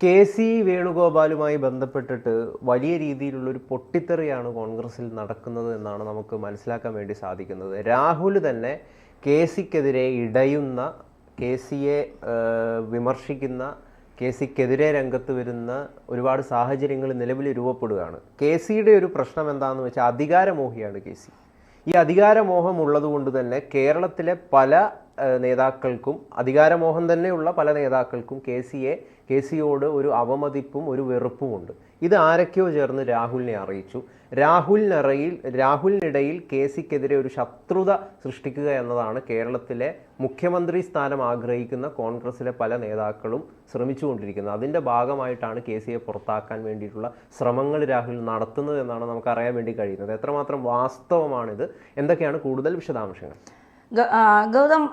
K C. വേണുഗോപാലുമായി ബന്ധപ്പെട്ടിട്ട് വലിയ രീതിയിലുള്ളൊരു പൊട്ടിത്തെറിയാണ് കോൺഗ്രസിൽ നടക്കുന്നത് എന്നാണ് നമുക്ക് മനസ്സിലാക്കാൻ വേണ്ടി സാധിക്കുന്നത്. രാഹുൽ തന്നെ കെ.സിക്കെതിരെ ഇടയുന്ന, കെ.സിയെ വിമർശിക്കുന്ന, കെ.സിക്കെതിരെ രംഗത്ത് വരുന്ന ഒരുപാട് സാഹചര്യങ്ങൾ നിലവിൽ രൂപപ്പെടുകയാണ്. കെ.സിയുടെ ഒരു പ്രശ്നം എന്താണെന്ന് വെച്ചാൽ അധികാരമോഹിയാണ് കെ.സി. ഈ അധികാരമോഹം ഉള്ളതുകൊണ്ട് തന്നെ കേരളത്തിലെ പല നേതാക്കൾക്കും, അധികാരമോഹം തന്നെയുള്ള പല നേതാക്കൾക്കും കെ.സിയോട് ഒരു അവമതിപ്പും ഒരു വെറുപ്പുമുണ്ട്. ഇത് ആരൊക്കെയോ ചേർന്ന് രാഹുലിനെ അറിയിച്ചു. രാഹുലിനിടയിൽ കെ.സിക്കെതിരെ ഒരു ശത്രുത സൃഷ്ടിക്കുക എന്നതാണ് കേരളത്തിലെ മുഖ്യമന്ത്രി സ്ഥാനം ആഗ്രഹിക്കുന്ന കോൺഗ്രസിലെ പല നേതാക്കളും ശ്രമിച്ചുകൊണ്ടിരിക്കുന്നത്. അതിൻ്റെ ഭാഗമായിട്ടാണ് കെ.സിയെ പുറത്താക്കാൻ വേണ്ടിയിട്ടുള്ള ശ്രമങ്ങൾ രാഹുൽ നടത്തുന്നത് എന്നാണ് നമുക്ക് അറിയാൻ വേണ്ടി കഴിയുന്നത്. എത്രമാത്രം വാസ്തവമാണിത്, എന്തൊക്കെയാണ് കൂടുതൽ വിശദാംശങ്ങൾ? ഗൗതം,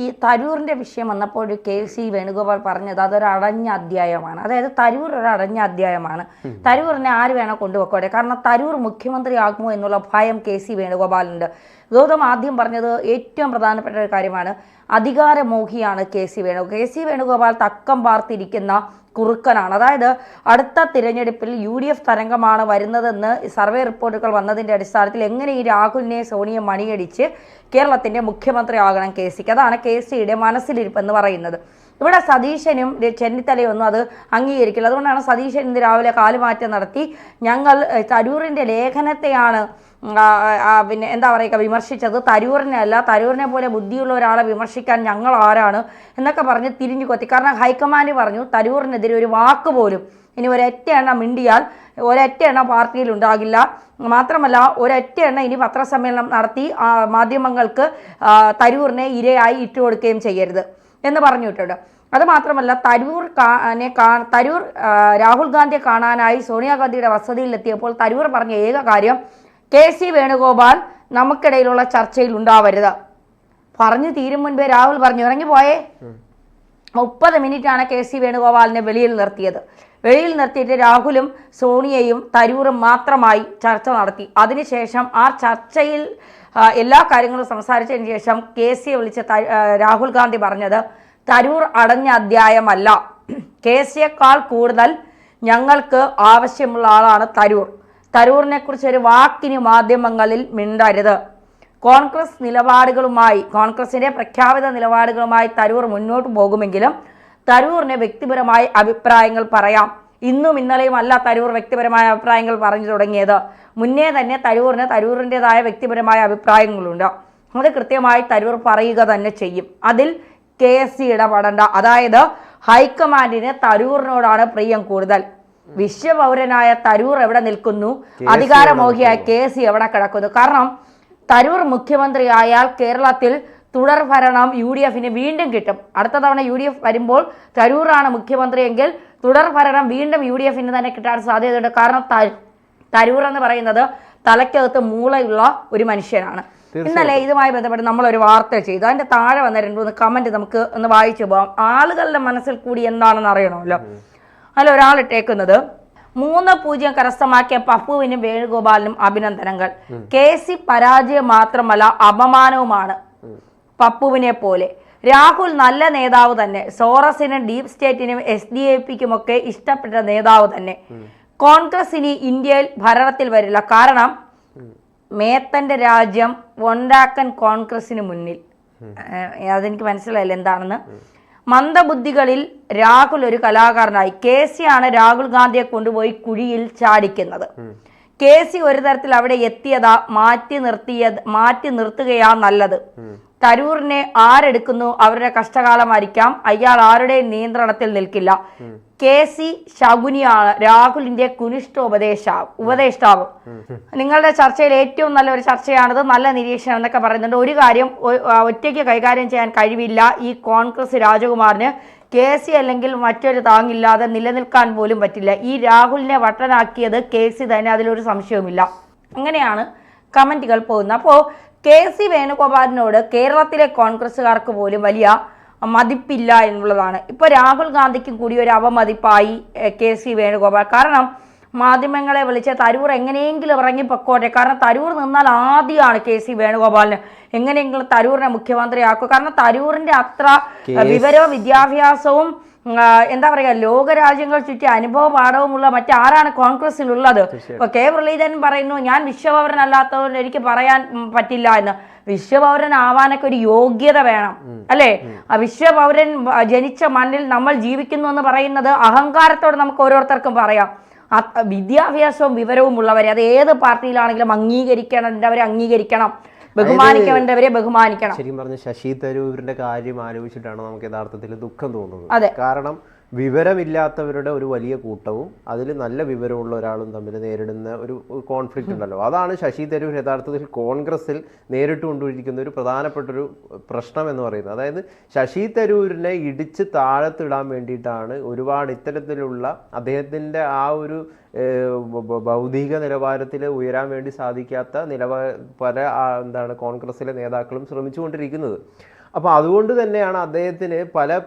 ഈ തരൂറിൻ്റെ വിഷയം വന്നപ്പോൾ കെ.സി. വേണുഗോപാൽ പറഞ്ഞത് അതൊരു അടഞ്ഞ അധ്യായമാണ്. അതായത് തരൂർ ഒരു അടഞ്ഞ അധ്യായമാണ്. തരൂറിനെ ആര് വേണോ കൊണ്ടുപോയിക്കോട്ടെ, കാരണം തരൂർ മുഖ്യമന്ത്രിയാകുമോ എന്നുള്ള ഭയം കെ.സി. വേണുഗോപാലിനുണ്ട്. ഗൗതം ആദ്യം പറഞ്ഞത് ഏറ്റവും പ്രധാനപ്പെട്ട ഒരു കാര്യമാണ്. അധികാരമോഹിയാണ് കെ.സി. വേണുഗോപാൽ തക്കം പാർത്തിരിക്കുന്ന കുറുക്കനാണ്. അതായത് അടുത്ത തിരഞ്ഞെടുപ്പിൽ UDF തരംഗമാണ് വരുന്നതെന്ന് സർവേ റിപ്പോർട്ടുകൾ വന്നതിൻ്റെ അടിസ്ഥാനത്തിൽ എങ്ങനെ ഈ രാഹുലിനെ സോണിയെ മണിയടിച്ച് കേരളത്തിൻ്റെ മുഖ്യമന്ത്രി ആകണം കെ.സിക്ക്, അതാണ് കെ.സിയുടെ മനസ്സിലിരിപ്പെന്ന് പറയുന്നത്. ഇവിടെ സതീശനും ചെന്നിത്തലയൊന്നും അത് അംഗീകരിക്കില്ല. അതുകൊണ്ടാണ് സതീശൻ ഇന്ന് രാവിലെ കാലുമാറ്റം നടത്തി ഞങ്ങൾ തരൂറിൻ്റെ ലേഖനത്തെയാണ് എന്താ പറയുക വിമർശിച്ചത്, തരൂറിനെ അല്ല, തരൂറിനെ പോലെ ബുദ്ധിയുള്ള ഒരാളെ വിമർശിക്കാൻ ഞങ്ങൾ ആരാണ് എന്നൊക്കെ പറഞ്ഞ് തിരിഞ്ഞു കൊത്തി. കാരണം ഹൈക്കമാൻഡ് പറഞ്ഞു തരൂറിനെതിരെ ഒരു വാക്ക് പോലും ഇനി ഒരൊറ്റ എണ്ണം മിണ്ടിയാൽ ഒരൊറ്റ എണ്ണം പാർട്ടിയിൽ ഉണ്ടാകില്ല. മാത്രമല്ല ഒരൊറ്റ എണ്ണം ഇനി പത്രസമ്മേളനം നടത്തി മാധ്യമങ്ങൾക്ക് തരൂറിനെ ഇരയായി ഇട്ടുകൊടുക്കുകയും ചെയ്യരുത് എന്ന് പറഞ്ഞിട്ടുണ്ട്. അതുമാത്രമല്ല തരൂർ രാഹുൽ ഗാന്ധിയെ കാണാനായി സോണിയാഗാന്ധിയുടെ വസതിയിലെത്തിയപ്പോൾ തരൂർ പറഞ്ഞ ഏക കാര്യം കെ.സി. വേണുഗോപാൽ നമുക്കിടയിലുള്ള ചർച്ചയിൽ ഉണ്ടാവരുത്. പറഞ്ഞു തീരും മുൻപേ രാഹുൽ പറഞ്ഞു ഇറങ്ങിപ്പോയേ. 30 മിനിറ്റാണ് കെ.സി. വേണുഗോപാലിനെ വെളിയിൽ നിർത്തിയിട്ട് രാഹുലും സോണിയയും തരൂറും മാത്രമായി ചർച്ച നടത്തി. അതിനുശേഷം ആ ചർച്ചയിൽ എല്ലാ കാര്യങ്ങളും സംസാരിച്ചതിന് ശേഷം കെ.സിയെ വിളിച്ച് രാഹുൽ ഗാന്ധി പറഞ്ഞത് തരൂർ അടഞ്ഞ അധ്യായമല്ല, കെ.സിയേക്കാൾ കൂടുതൽ ഞങ്ങൾക്ക് ആവശ്യമുള്ള ആളാണ് തരൂറിനെ കുറിച്ച് ഒരു വാക്കിന് മാധ്യമങ്ങളിൽ മിണ്ടരുത്. കോൺഗ്രസിന്റെ പ്രഖ്യാപിത നിലപാടുകളുമായി തരൂർ മുന്നോട്ട് പോകുമെങ്കിലും തരൂറിന് വ്യക്തിപരമായ അഭിപ്രായങ്ങൾ പറയാം. ഇന്നും ഇന്നലെയും അല്ല തരൂർ വ്യക്തിപരമായ അഭിപ്രായങ്ങൾ പറഞ്ഞു തുടങ്ങിയത്. മുന്നേ തന്നെ തരൂറിൻ്റെതായ വ്യക്തിപരമായ അഭിപ്രായങ്ങളുണ്ട്. അത് കൃത്യമായി തരൂർ പറയുക തന്നെ ചെയ്യും. അതിൽ കെ.സി. ഇടപെടേണ്ട. അതായത് ഹൈക്കമാൻഡിന് തരൂറിനോടാണ് പ്രിയം കൂടുതൽ. വിശ്വപൗരനായ തരൂർ എവിടെ നിൽക്കുന്നു, അധികാരമോഹിയായ കെ.സി. എവിടെ കിടക്കുന്നു? കാരണം തരൂർ മുഖ്യമന്ത്രിയായാൽ കേരളത്തിൽ തുടർ ഭരണം UDFന് വീണ്ടും കിട്ടും. അടുത്ത തവണ UDF വരുമ്പോൾ തരൂറാണ് മുഖ്യമന്ത്രിയെങ്കിൽ തുടർ ഭരണം വീണ്ടും UDFന് തന്നെ കിട്ടാൻ സാധ്യതയുണ്ട്. കാരണം തരൂർ എന്ന് പറയുന്നത് തലയ്ക്കകത്ത് മൂളയുള്ള ഒരു മനുഷ്യനാണ്. ഇന്നലെ ഇതുമായി ബന്ധപ്പെട്ട് നമ്മളൊരു വാർത്ത ചെയ്തു. അതിൻ്റെ താഴെ വന്ന 2-3 കമൻറ്റ് നമുക്ക് ഒന്ന് വായിച്ചു പോകാം. ആളുകളുടെ മനസ്സിൽ കൂടി എന്താണെന്ന് അറിയണമല്ലോ. അതിൽ ഒരാളിട്ടേക്കുന്നത് 3-0 കരസ്ഥമാക്കിയ പപ്പുവിനും വേണുഗോപാലിനും അഭിനന്ദനങ്ങൾ. കെ.സി. പരാജയം മാത്രമല്ല അപമാനവുമാണ് പപ്പുവിനെ പോലെ. രാഹുൽ നല്ല നേതാവ് തന്നെ, സോറസിനും ഡീപ് സ്റ്റേറ്റിനും SDAPക്കുമൊക്കെ ഇഷ്ടപ്പെട്ട നേതാവ് തന്നെ. കോൺഗ്രസ് ഇനി ഇന്ത്യയിൽ ഭരണത്തിൽ വരില്ല, കാരണം മേത്തന്റെ രാജ്യം ഉണ്ടാക്കാൻ കോൺഗ്രസിന് മുന്നിൽ. അതെനിക്ക് മനസ്സിലായില്ല എന്താണെന്ന്. മന്ദബുദ്ധികളിൽ രാഹുൽ ഒരു കലാകാരനായി. കെ.സി. ആണ് രാഹുൽ ഗാന്ധിയെ കൊണ്ടുപോയി കുഴിയിൽ ചാടിക്കുന്നത്. കെ.സി. ഒരു തരത്തിൽ അവിടെ എത്തിയതാ മാറ്റി നിർത്തുകയാ നല്ലത്. തരൂറിനെ ആരെടുക്കുന്നു അവരുടെ കഷ്ടകാലമായിരിക്കാം, അയാൾ ആരുടെയും നിയന്ത്രണത്തിൽ നിൽക്കില്ല. കെ.സി. ശകുനിയാണ്, രാഹുലിന്റെ കുനിഷ്ഠ ഉപദേഷ്ടാവ്. നിങ്ങളുടെ ചർച്ചയിൽ ഏറ്റവും നല്ലൊരു ചർച്ചയാണിത്, നല്ല നിരീക്ഷണം എന്നൊക്കെ പറയുന്നുണ്ട്. ഒരു കാര്യം ഒറ്റയ്ക്ക് കൈകാര്യം ചെയ്യാൻ കഴിവില്ല ഈ കോൺഗ്രസ് രാജകുമാറിന്. കെ.സി. അല്ലെങ്കിൽ മറ്റൊരു താങ്ങില്ലാതെ നിലനിൽക്കാൻ പോലും പറ്റില്ല. ഈ രാഹുലിനെ വട്ടനാക്കിയത് കെ.സി. തന്നെ, അതിലൊരു സംശയവുമില്ല. അങ്ങനെയാണ് കമന്റുകൾ പോകുന്നത്. അപ്പോൾ കെ.സി. വേണുഗോപാലിനോട് കേരളത്തിലെ കോൺഗ്രസ്സുകാർക്ക് പോലും വലിയ മതിപ്പില്ല എന്നുള്ളതാണ്. ഇപ്പോൾ രാഹുൽ ഗാന്ധിക്കും കൂടി ഒരു അവമതിപ്പായി കെ.സി. വേണുഗോപാൽ. കാരണം മാധ്യമങ്ങളെ വിളിച്ച് തരൂർ എങ്ങനെയെങ്കിലും ഇറങ്ങിപ്പൊക്കോട്ടെ, കാരണം തരൂർ നിന്നാൽ ആദ്യമാണ് കെ.സി. വേണുഗോപാലിന് എങ്ങനെയെങ്കിലും തരൂരിനെ മുഖ്യമന്ത്രിയാക്കും. കാരണം തരൂരിന്റെ അത്ര വിവരവും വിദ്യാഭ്യാസവും എന്താ പറയുക, ലോകരാജ്യങ്ങൾ ചുറ്റി അനുഭവ പാഠവുമുള്ള മറ്റാരാണ് കോൺഗ്രസിലുള്ളത്? ഇപ്പൊ കെ മുരളീധരൻ പറയുന്നു, ഞാൻ വിശ്വപൗരനല്ലാത്തതുകൊണ്ട് എനിക്ക് പറയാൻ പറ്റില്ല എന്ന്. വിശ്വപൗരനാവാനൊക്കെ ഒരു യോഗ്യത വേണം, അല്ലേ? ആ വിശ്വപൗരൻ ജനിച്ച മണ്ണിൽ നമ്മൾ ജീവിക്കുന്നു എന്ന് പറയുന്നത് അഹങ്കാരത്തോടെ നമുക്ക് ഓരോരുത്തർക്കും പറയാം. വിദ്യാഭ്യാസവും വിവരവും ഉള്ളവരെ അത് ഏത് പാർട്ടിയിലാണെങ്കിലും അംഗീകരിക്കേണ്ടവരെ അംഗീകരിക്കണം, ബഹുമാനിക്കേണ്ടവരെ ബഹുമാനിക്കണം. ശരിക്കും പറഞ്ഞ ശശി തരൂരിന്റെ കാര്യം ആലോചിച്ചിട്ടാണ് നമുക്ക് യഥാർത്ഥത്തിൽ ദുഃഖം തോന്നുന്നത്. കാരണം വിവരമില്ലാത്തവരുടെ ഒരു വലിയ കൂട്ടവും അതിൽ നല്ല വിവരമുള്ള ഒരാളും തമ്മിൽ നേരിടുന്ന ഒരു കോൺഫ്ലിക്റ്റ് ഉണ്ടല്ലോ. അതാണ് ശശി തരൂർ യഥാർത്ഥത്തിൽ കോൺഗ്രസിൽ നേരിട്ട് കൊണ്ടുപോയിരിക്കുന്ന ഒരു പ്രധാനപ്പെട്ടൊരു പ്രശ്നം എന്ന് പറയുന്നത്. അതായത് ശശി തരൂരിനെ ഇടിച്ച് താഴത്തിടാൻ വേണ്ടിയിട്ടാണ് ഒരുപാട് ഇത്തരത്തിലുള്ള അദ്ദേഹത്തിൻ്റെ ആ ഒരു ബൗദ്ധിക നിലവാരത്തിൽ ഉയരാൻ വേണ്ടി സാധിക്കാത്ത പല കോൺഗ്രസിലെ നേതാക്കളും ശ്രമിച്ചുകൊണ്ടിരിക്കുന്നത്. അപ്പോൾ അതുകൊണ്ട് തന്നെയാണ് അദ്ദേഹത്തിന് പല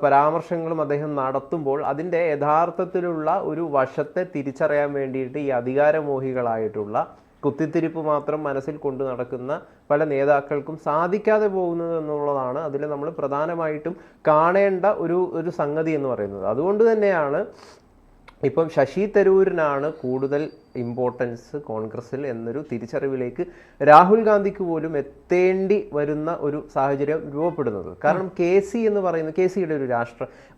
പരാമർശങ്ങളും അദ്ദേഹം നടത്തുമ്പോൾ അതിൻ്റെ യഥാർത്ഥത്തിലുള്ള ഒരു വശത്തെ തിരിച്ചറിയാൻ വേണ്ടിയിട്ട് ഈ അധികാരമോഹികളായിട്ടുള്ള കുത്തിത്തിരിപ്പ് മാത്രം മനസ്സിൽ കൊണ്ടു നടക്കുന്ന പല നേതാക്കൾക്കും സാധിക്കാതെ പോകുന്നത് എന്നുള്ളതാണ് അതിൽ നമ്മൾ പ്രധാനമായിട്ടും കാണേണ്ട ഒരു സംഗതി എന്ന് പറയുന്നത്. അതുകൊണ്ട് തന്നെയാണ് ഇപ്പം ശശി തരൂരിനാണ് കൂടുതൽ ഇമ്പോർട്ടൻസ് കോൺഗ്രസിൽ എന്നൊരു തിരിച്ചറിവിലേക്ക് രാഹുൽ ഗാന്ധിക്ക് പോലും എത്തേണ്ടി വരുന്ന ഒരു സാഹചര്യം രൂപപ്പെടുന്നത്. കാരണം KC എന്ന് പറയുന്നത്, KCയുടെ ഒരു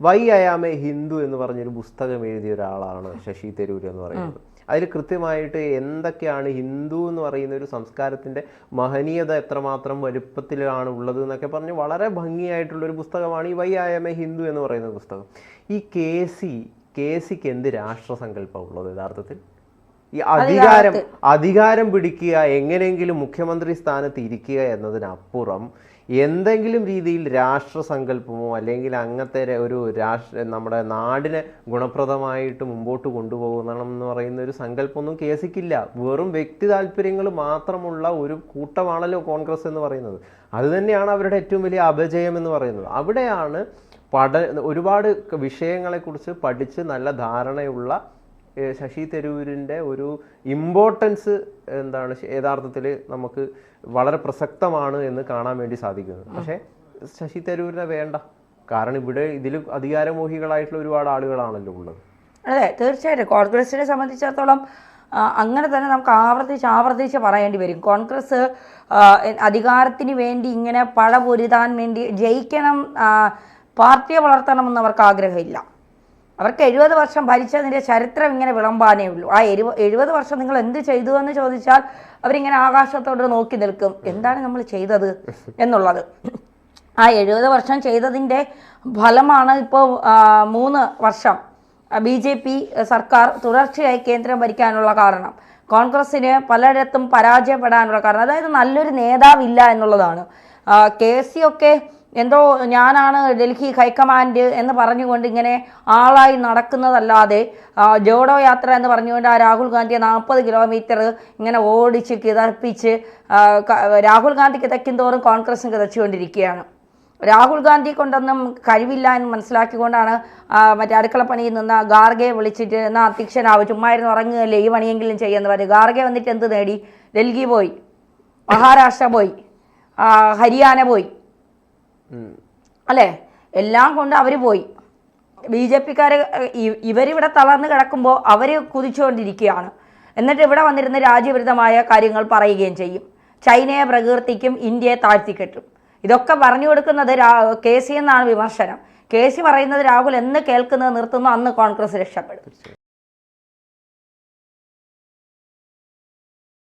why I am a Hindu എന്ന് പറഞ്ഞൊരു പുസ്തകം എഴുതിയ ഒരാളാണ് ശശി തരൂർ എന്ന് പറയുന്നത്. അതിൽ കൃത്യമായിട്ട് എന്തൊക്കെയാണ് ഹിന്ദു എന്ന് പറയുന്ന ഒരു സംസ്കാരത്തിൻ്റെ മഹനീയത എത്രമാത്രം വലുപ്പത്തിലാണ് ഉള്ളത് എന്നൊക്കെ പറഞ്ഞ് വളരെ ഭംഗിയായിട്ടുള്ളൊരു പുസ്തകമാണ് ഈ why I am a Hindu എന്ന് പറയുന്ന പുസ്തകം. ഈ KCക്ക് എന്ത് രാഷ്ട്രസങ്കല്പം ഉള്ളത് യഥാർത്ഥത്തിൽ? ഈ അധികാരം പിടിക്കുക, എങ്ങനെയെങ്കിലും മുഖ്യമന്ത്രി സ്ഥാനത്ത് ഇരിക്കുക എന്നതിനപ്പുറം എന്തെങ്കിലും രീതിയിൽ രാഷ്ട്രസങ്കല്പമോ അല്ലെങ്കിൽ അങ്ങനത്തെ ഒരു നമ്മുടെ നാടിനെ ഗുണപ്രദമായിട്ട് മുമ്പോട്ട് കൊണ്ടുപോകണം എന്ന് പറയുന്ന ഒരു സങ്കല്പമൊന്നും KCക്കില്ല. വെറും വ്യക്തി താല്പര്യങ്ങൾ മാത്രമുള്ള ഒരു കൂട്ടമാണല്ലോ കോൺഗ്രസ് എന്ന് പറയുന്നത്. അതുതന്നെയാണ് അവരുടെ ഏറ്റവും വലിയ അപജയം എന്ന് പറയുന്നത്. അവിടെയാണ് ഒരുപാട് വിഷയങ്ങളെക്കുറിച്ച് പഠിച്ച് നല്ല ധാരണയുള്ള ശശി തരൂരിൻ്റെ ഒരു ഇമ്പോർട്ടൻസ് യഥാർത്ഥത്തിൽ നമുക്ക് വളരെ പ്രസക്തമാണ് എന്ന് കാണാൻ വേണ്ടി സാധിക്കുന്നത്. പക്ഷേ ശശി തരൂരിനെ വേണ്ട. കാരണം ഇതിൽ അധികാരമോഹികളായിട്ടുള്ള ഒരുപാട് ആളുകളാണല്ലോ ഉള്ളത്. അതെ, തീർച്ചയായിട്ടും കോൺഗ്രസിനെ സംബന്ധിച്ചിടത്തോളം അങ്ങനെ തന്നെ നമുക്ക് ആവർത്തിച്ച് പറയേണ്ടി വരും. കോൺഗ്രസ് അധികാരത്തിന് വേണ്ടി ഇങ്ങനെ പഴപൊരുതാൻ വേണ്ടി ജയിക്കണം, പാർട്ടിയെ വളർത്തണമെന്ന് അവർക്ക് ആഗ്രഹമില്ല. അവർക്ക് 70 വർഷം ഭരിച്ചതിൻ്റെ ചരിത്രം ഇങ്ങനെ വിളമ്പാനേ ഉള്ളൂ. ആ 70 വർഷം നിങ്ങൾ എന്ത് ചെയ്തു എന്ന് ചോദിച്ചാൽ അവരിങ്ങനെ ആകാശത്തോട് നോക്കി നിൽക്കും, എന്താണ് നമ്മൾ ചെയ്തത് എന്നുള്ളത്. ആ 70 വർഷം ചെയ്തതിൻ്റെ ഫലമാണ് ഇപ്പോൾ 3 വർഷം BJP സർക്കാർ തുടർച്ചയായി കേന്ദ്രം ഭരിക്കാനുള്ള കാരണം. കോൺഗ്രസ്സിന് പലയിടത്തും പരാജയപ്പെടാനുള്ള കാരണം അതായത് നല്ലൊരു നേതാവില്ല എന്നുള്ളതാണ്. KC ഒക്കെ എന്തോ ഞാനാണ് ഡൽഹി ഹൈക്കമാൻഡ് എന്ന് പറഞ്ഞുകൊണ്ട് ഇങ്ങനെ ആളായി നടക്കുന്നതല്ലാതെ ജോഡോ യാത്ര എന്ന് പറഞ്ഞുകൊണ്ട് ആ രാഹുൽ ഗാന്ധിയെ 40 കിലോമീറ്റർ ഇങ്ങനെ ഓടിച്ച് കിതർപ്പിച്ച് രാഹുൽ ഗാന്ധി കിതയ്ക്കും തോറും കോൺഗ്രസും കിതച്ചുകൊണ്ടിരിക്കുകയാണ്. രാഹുൽ ഗാന്ധി കൊണ്ടൊന്നും കഴിവില്ല എന്ന് മനസ്സിലാക്കിക്കൊണ്ടാണ് മറ്റേ അടുക്കളപ്പണിയിൽ നിന്ന് ഗാർഗയെ വിളിച്ചിട്ട് എന്നാൽ അധ്യക്ഷനാവും, ചുമ്മാ ഇരുന്ന് ഉറങ്ങുകയല്ലേ, ഈ പണിയെങ്കിലും ചെയ്യുമെന്ന് പറയും. ഗാർഗെ വന്നിട്ട് എന്ത് നേടി? ഡൽഹി പോയി, മഹാരാഷ്ട്ര പോയി, ഹരിയാന പോയി, അല്ലേ? എല്ലാം കൊണ്ട് അവർ പോയി. BJPക്കാർ ഇവരിവിടെ തളർന്ന് കിടക്കുമ്പോൾ അവർ കുതിച്ചുകൊണ്ടിരിക്കുകയാണ്. എന്നിട്ട് ഇവിടെ വന്നിരുന്ന് രാജ്യവിരുദ്ധമായ കാര്യങ്ങൾ പറയുകയും ചെയ്യും. ചൈനയെ പ്രകീർത്തിക്കും, ഇന്ത്യയെ താഴ്ത്തിക്കെട്ടും. ഇതൊക്കെ പറഞ്ഞു കൊടുക്കുന്നത് KC എന്നാണ് വിമർശനം. KC പറയുന്നത് രാഹുൽ എന്ന് കേൾക്കുന്നത് നിർത്തുന്നു, അന്ന് കോൺഗ്രസ് രക്ഷപ്പെടും.